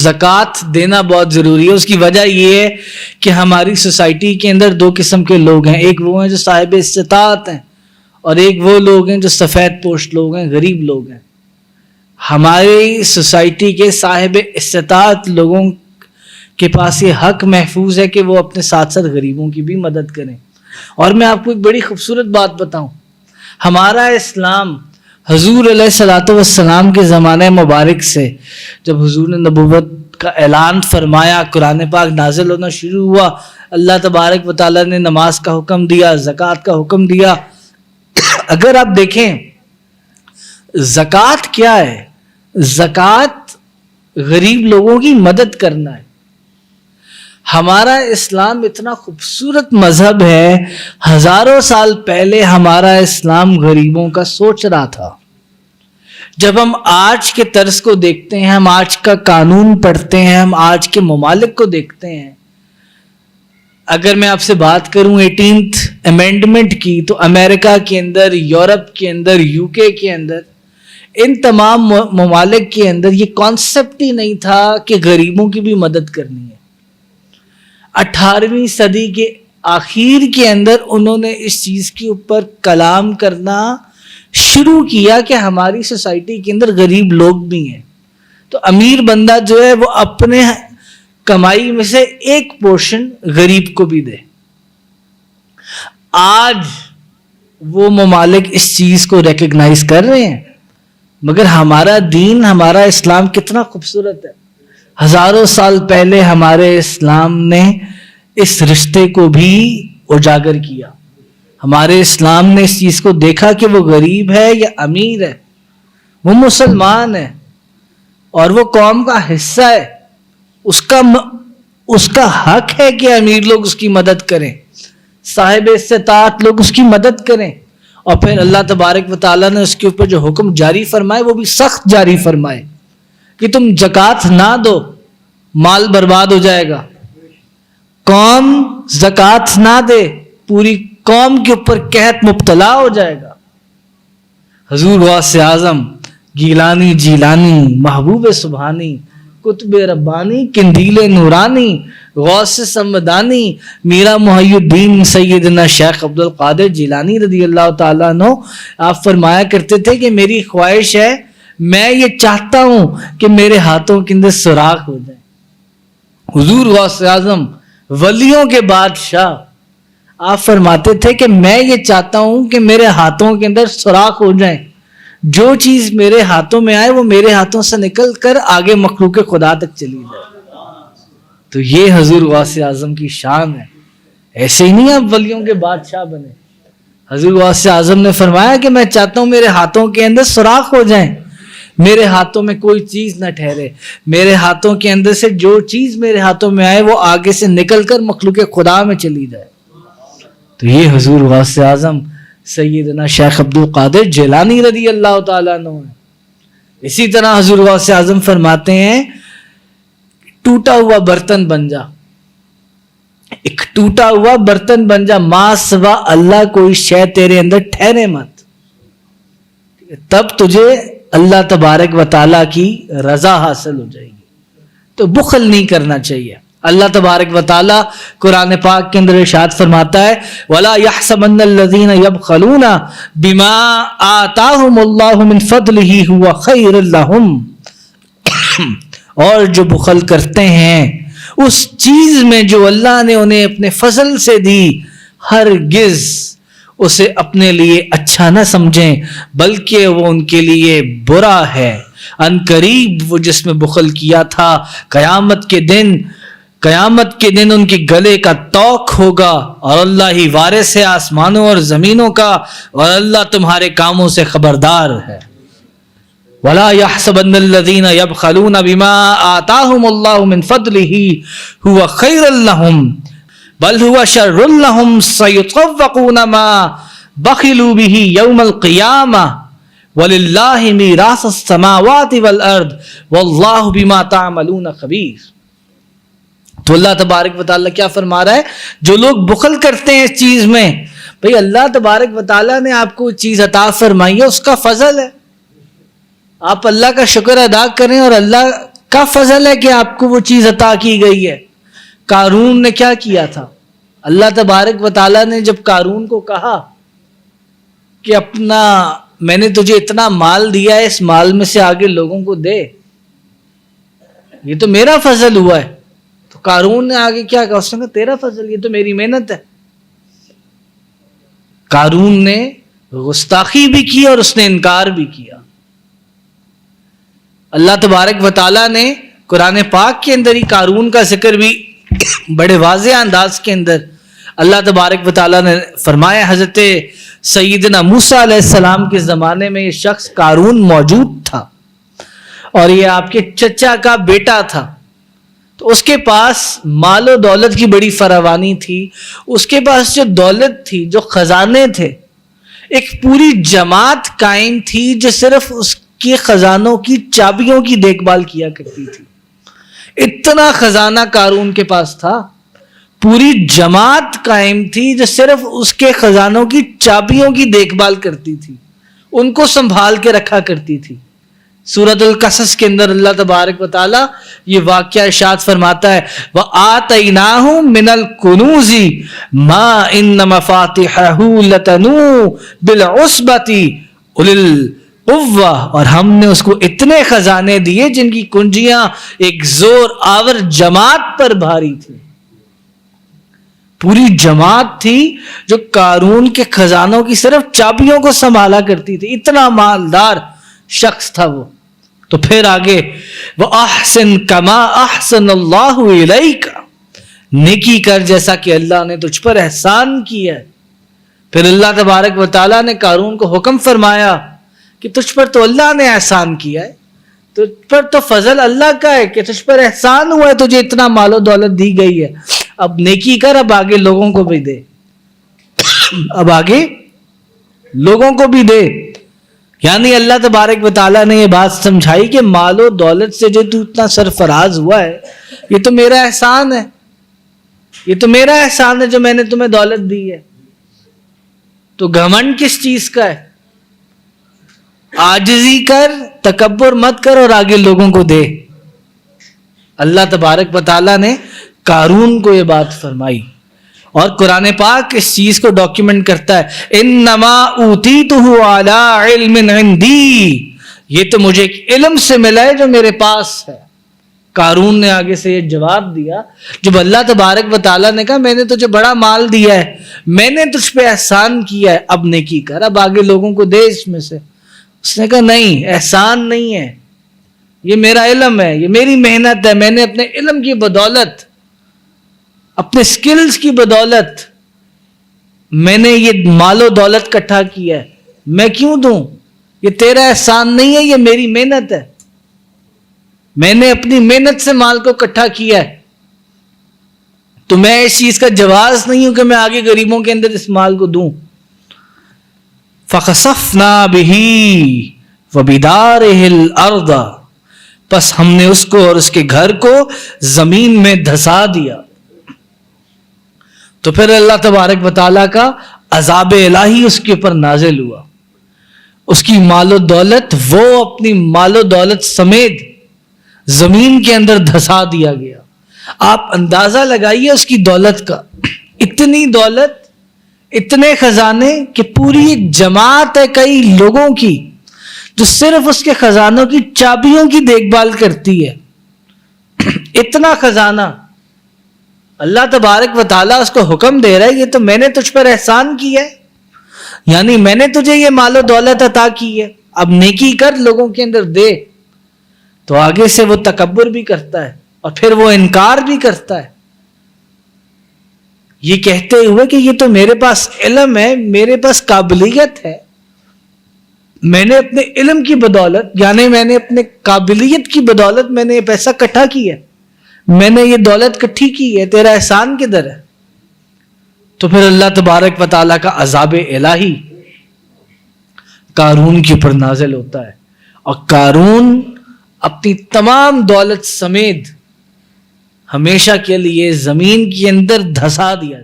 زکوٰۃ دینا بہت ضروری ہے. اس کی وجہ یہ ہے کہ ہماری سوسائٹی کے اندر دو قسم کے لوگ ہیں. ایک وہ ہیں جو صاحب استطاعت ہیں اور ایک وہ لوگ ہیں جو سفید پوش لوگ ہیں، غریب لوگ ہیں. ہماری سوسائٹی کے صاحب استطاعت لوگوں کے پاس یہ حق محفوظ ہے کہ وہ اپنے ساتھ ساتھ غریبوں کی بھی مدد کریں. اور میں آپ کو ایک بڑی خوبصورت بات بتاؤں، ہمارا اسلام حضور علیہ الصلوۃ والسلام کے زمانہ مبارک سے جب حضور نے نبوت کا اعلان فرمایا، قرآن پاک نازل ہونا شروع ہوا، اللہ تبارک و تعالیٰ نے نماز کا حکم دیا، زکوٰۃ کا حکم دیا. اگر آپ دیکھیں زکوٰۃ کیا ہے، زکوٰۃ غریب لوگوں کی مدد کرنا ہے. ہمارا اسلام اتنا خوبصورت مذہب ہے، ہزاروں سال پہلے ہمارا اسلام غریبوں کا سوچ رہا تھا. جب ہم آج کے طرز کو دیکھتے ہیں، ہم آج کا قانون پڑھتے ہیں، ہم آج کے ممالک کو دیکھتے ہیں، اگر میں آپ سے بات کروں 18th امینڈمنٹ کی، تو امریکہ کے اندر، یورپ کے اندر، یو کے اندر، ان تمام ممالک کے اندر یہ کانسیپٹ ہی نہیں تھا کہ غریبوں کی بھی مدد کرنی ہے. 18ویں صدی کے آخر کے اندر انہوں نے اس چیز کے اوپر کلام کرنا شروع کیا کہ ہماری سوسائٹی کے اندر غریب لوگ بھی ہیں، تو امیر بندہ جو ہے وہ اپنے کمائی میں سے ایک پورشن غریب کو بھی دے. آج وہ ممالک اس چیز کو ریکگنائز کر رہے ہیں، مگر ہمارا دین، ہمارا اسلام کتنا خوبصورت ہے. ہزاروں سال پہلے ہمارے اسلام نے اس رشتے کو بھی اجاگر کیا. ہمارے اسلام نے اس چیز کو دیکھا کہ وہ غریب ہے یا امیر ہے، وہ مسلمان ہے اور وہ قوم کا حصہ ہے، اس کا حق ہے کہ امیر لوگ اس کی مدد کریں، صاحب استطاعت لوگ اس کی مدد کریں. اور پھر اللہ تبارک و تعالیٰ نے اس کے اوپر جو حکم جاری فرمائے وہ بھی سخت جاری فرمائے کہ تم زکوٰۃ نہ دو، مال برباد ہو جائے گا. قوم زکوٰۃ نہ دے، پوری قوم کے اوپر قحط مبتلا ہو جائے گا. حضور غوث اعظم گیلانی جیلانی، محبوب سبحانی، قطب ربانی، قندیل نورانی، غوث سمدانی، میرا محی الدین سیدنا شیخ عبد القادر جیلانی رضی اللہ تعالیٰ عنہ، آپ فرمایا کرتے تھے کہ میری خواہش ہے، میں یہ چاہتا ہوں کہ میرے ہاتھوں کے اندر سوراخ ہو جائے. حضور غوث اعظم ولیوں کے بادشاہ، آپ فرماتے تھے کہ میں یہ چاہتا ہوں کہ میرے ہاتھوں کے اندر سوراخ ہو جائیں، جو چیز میرے ہاتھوں میں آئے وہ میرے ہاتھوں سے نکل کر آگے مخلوق خدا تک چلی جائے. تو یہ حضور غوث اعظم کی شان ہے. ایسے ہی نہیں آپ ولیوں کے بادشاہ بنے. حضور غوث اعظم نے فرمایا کہ میں چاہتا ہوں میرے ہاتھوں کے اندر سوراخ ہو جائیں، میرے ہاتھوں میں کوئی چیز نہ ٹھہرے، میرے ہاتھوں کے اندر سے جو چیز میرے ہاتھوں میں آئے وہ آگے سے نکل کر مخلوق خدا میں چلی جائے. تو یہ حضور غوث اعظم سیدنا شیخ عبد القادر جیلانی رضی اللہ تعالیٰ عنہ ہے. اسی طرح حضور غوث اعظم فرماتے ہیں ٹوٹا ہوا برتن بن جا، ایک ٹوٹا ہوا برتن بن جا، ما سوا اللہ کوئی شے تیرے اندر ٹھہرے مت، تب تجھے اللہ تبارک و تعالیٰ کی رضا حاصل ہو جائے گی. تو بخل نہیں کرنا چاہیے. اللہ تبارک و تعالیٰ قرآن پاک کے اندر ارشاد فرماتا ہے وَلَا يَحْسَبَنَّ الَّذِينَ يَبْخَلُونَ بِمَا آتَاهُمُ اللَّهُ مِنْ فَضْلِهِ هُوَ خَيْرٌ لَهُمْ، اور جو بخل کرتے ہیں اس چیز میں جو اللہ نے انہیں اپنے فضل سے دی، ہرگز اسے اپنے لیے اچھا نہ سمجھیں بلکہ وہ ان کے لیے برا ہے. ان قریب وہ جس میں بخل کیا تھا قیامت کے دن ان کے گلے کا توق ہوگا، اور اللہ ہی وارث ہے آسمانوں اور زمینوں کا، اور اللہ تمہارے کاموں سے خبردار ہے. وَلَا يَحْسَبَنَّ الَّذِينَ يَبْخَلُونَ بِمَا آتَاهُمُ اللَّهُ مِنْ فَضْلِهِ هُوَ خَيْرٌ لَهُمْ بَلْ هُوَ شَرٌّ لَهُمْ سَيُطَوَّقُونَ مَا بَخِلُوا بِهِ يَوْمَ الْقِيَامَةِ وَلِلَّهِ مِيرَاثُ السَّمَاوَاتِ وَالْأَرْضِ وَاللَّهُ بِمَا تَعْمَلُونَ خَبِيرٌ. تو اللہ تبارک و تعالیٰ کیا فرما رہا ہے؟ جو لوگ بخل کرتے ہیں اس چیز میں، بھئی اللہ تبارک و تعالیٰ نے آپ کو چیز عطا فرمائی ہے، اس کا فضل ہے، آپ اللہ کا شکر ادا کریں اور اللہ کا فضل ہے کہ آپ کو وہ چیز عطا کی گئی ہے. قارون نے کیا کیا تھا؟ اللہ تبارک و تعالیٰ نے جب قارون کو کہا کہ میں نے تجھے اتنا مال دیا ہے، اس مال میں سے آگے لوگوں کو دے، یہ تو میرا فضل ہوا ہے. تو قارون نے آگے کیا کہا؟ اس نے کہا تیرا فضل، یہ تو میری محنت ہے. قارون نے گستاخی بھی کی اور اس نے انکار بھی کیا. اللہ تبارک و تعالیٰ نے قرآن پاک کے اندر ہی قارون کا ذکر بھی بڑے واضح انداز کے اندر اللہ تبارک و تعالیٰ نے فرمایا. حضرت سیدنا موسیٰ علیہ السلام کے زمانے میں یہ شخص قارون موجود تھا اور یہ آپ کے چچا کا بیٹا تھا. تو اس کے پاس مال و دولت کی بڑی فراوانی تھی. اس کے پاس جو دولت تھی، جو خزانے تھے، ایک پوری جماعت قائم تھی جو صرف اس کے خزانوں کی چابیوں کی دیکھ بھال کیا کرتی تھی. اتنا خزانہ قارون کے پاس تھا، پوری جماعت قائم تھی جو صرف اس کے خزانوں کی چابیوں کی دیکھ بھال کرتی تھی، ان کو سنبھال کے رکھا کرتی تھی. سورۃ القصص کے اندر اللہ تبارک و تعالیٰ یہ واقعہ ارشاد فرماتا ہے وَآتَيْنَاهُ مِنَ الْكُنُوزِ مَا إِنَّ مَفَاتِحَهُ لَتَنُوءُ بِالْعُصْبَةِ أُولِي الْقُوَّةِ، اور ہم نے اس کو اتنے خزانے دیے جن کی کنجیاں ایک زور آور جماعت پر بھاری تھی. پوری جماعت تھی جو قارون کے خزانوں کی صرف چابیوں کو سنبھالا کرتی تھی. اتنا مالدار شخص تھا وہ. تو پھر آگے وَأَحْسِن كَمَا أَحْسَنَ اللَّهُ إِلَيْكَ، نیکی کر جیسا کہ اللہ نے تجھ پر احسان کیا ہے. پھر اللہ تبارک و تعالیٰ نے قارون کو حکم فرمایا کہ تجھ پر تو اللہ نے احسان کیا ہے، تجھ پر تو فضل اللہ کا ہے کہ تجھ پر احسان ہوا ہے، تجھے اتنا مال و دولت دی گئی ہے، اب نیکی کر، اب آگے لوگوں کو بھی دے، اب آگے لوگوں کو بھی دے. یعنی اللہ تبارک و تعالیٰ نے یہ بات سمجھائی کہ مال و دولت سے جو تو اتنا سرفراز ہوا ہے، یہ تو میرا احسان ہے، یہ تو میرا احسان ہے جو میں نے تمہیں دولت دی ہے. تو گھمنڈ کس چیز کا ہے؟ عاجزی کر، تکبر مت کر اور آگے لوگوں کو دے. اللہ تبارک و تعالیٰ نے قارون کو یہ بات فرمائی اور قرآن پاک اس چیز کو ڈاکیومنٹ کرتا ہے انما اوتیتہ علی علم عندی، یہ تو مجھے ایک علم سے ملا ہے جو میرے پاس ہے. قارون نے آگے سے یہ جواب دیا جب اللہ تبارک و تعالیٰ نے کہا میں نے تجھے بڑا مال دیا ہے، میں نے تجھ پہ احسان کیا ہے، اب نیکی کر، اب آگے لوگوں کو دے اس میں سے. اس نے کہا نہیں، احسان نہیں ہے، یہ میرا علم ہے، یہ میری محنت ہے، میں نے اپنے علم کی بدولت، اپنے سکلز کی بدولت میں نے یہ مال و دولت اکٹھا کیا ہے، میں کیوں دوں؟ یہ تیرا احسان نہیں ہے، یہ میری محنت ہے، میں نے اپنی محنت سے مال کو اکٹھا کیا ہے. تو میں اس چیز کا جواز نہیں ہوں کہ میں آگے غریبوں کے اندر اس مال کو دوں. فَخَسَفْنَا بِهِ وَبِدَارِهِ الْأَرْضَ، پس ہم نے اس کو اور اس کے گھر کو زمین میں دھسا دیا. تو پھر اللہ تبارک و تعالیٰ کا عذاب الہی اس کے اوپر نازل ہوا. اس کی مال و دولت، وہ اپنی مال و دولت سمیت زمین کے اندر دھسا دیا گیا. آپ اندازہ لگائیے اس کی دولت کا، اتنی دولت، اتنے خزانے کہ پوری ایک جماعت ہے کئی لوگوں کی جو صرف اس کے خزانوں کی چابیوں کی دیکھ بھال کرتی ہے. اتنا خزانہ اللہ تبارک و تعالیٰ اس کو حکم دے رہا ہے یہ تو میں نے تجھ پر احسان کیا ہے، یعنی میں نے تجھے یہ مال و دولت عطا کی ہے، اب نیکی کر، لوگوں کے اندر دے. تو آگے سے وہ تکبر بھی کرتا ہے اور پھر وہ انکار بھی کرتا ہے، یہ کہتے ہوئے کہ یہ تو میرے پاس علم ہے، میرے پاس قابلیت ہے، میں نے اپنے علم کی بدولت، یعنی میں نے اپنے قابلیت کی بدولت میں نے یہ پیسہ اکٹھا کیا ہے، میں نے یہ دولت اکٹھی کی ہے، تیرا احسان کدھر ہے؟ تو پھر اللہ تبارک و تعالیٰ کا عذاب الہی قارون کے اوپر نازل ہوتا ہے اور قارون اپنی تمام دولت سمیت ہمیشہ کے لیے زمین کے اندر دھسا دیا.